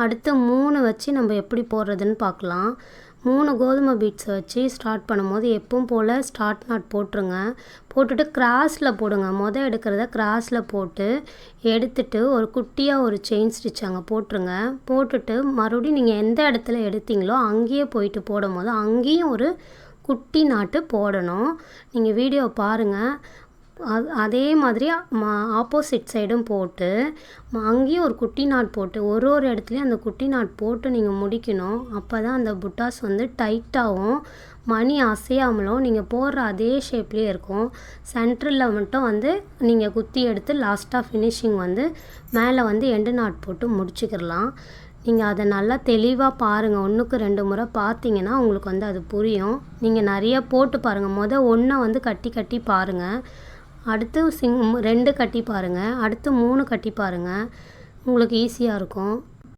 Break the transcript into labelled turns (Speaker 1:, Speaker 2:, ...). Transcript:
Speaker 1: அடுத்து 3 வச்சு நம்ம எப்படி போடுறதுன்னு பார்க்கலாம். 3 கோதுமை பீட்ஸை வச்சு ஸ்டார்ட் பண்ணும்போது எப்பவும் போல் ஸ்டார்ட் நாட் போட்டுருங்க. போட்டுட்டு கிராஸில் போடுங்க. எடுக்கிறத கிராஸில் போட்டு எடுத்துட்டு ஒரு குட்டியாக ஒரு செயின் ஸ்டிச் அங்கே போட்டுருங்க. போட்டுட்டு மறுபடியும் நீங்கள் எந்த இடத்துல எடுத்தீங்களோ அங்கேயே போயிட்டு போடும்போது அங்கேயும் ஒரு குட்டி நாட்டு போடணும். நீங்கள் வீடியோ பாருங்கள். அதே மாதிரி ஆப்போசிட் சைடும் போட்டு அங்கேயும் ஒரு குட்டி நாட் போட்டு ஒரு இடத்துலையும் அந்த குட்டி நாட் போட்டு நீங்கள் முடிக்கணும். அப்போ தான் அந்த புட்டாஸ் வந்து டைட்டாகவும் மணி அசையாமலும் நீங்கள் போடுற அதே ஷேப்லேயே இருக்கும். சென்டரில் மட்டும் வந்து நீங்கள் குத்தி எடுத்து லாஸ்ட்டாக ஃபினிஷிங் வந்து மேலே வந்து எண்டு நாட் போட்டு முடிச்சுக்கிடலாம். நீங்கள் அதை நல்லா தெளிவாக பாருங்கள். 1க்கு 2 முறை பார்த்தீங்கன்னா உங்களுக்கு வந்து அது புரியும். நீங்கள் நிறைய போட்டு பாருங்கள். 1 வந்து கட்டி பாருங்கள். அடுத்து 2 கட்டி பாருங்கள். அடுத்து 3 கட்டி பாருங்கள். உங்களுக்கு ஈஸியாக இருக்கும்.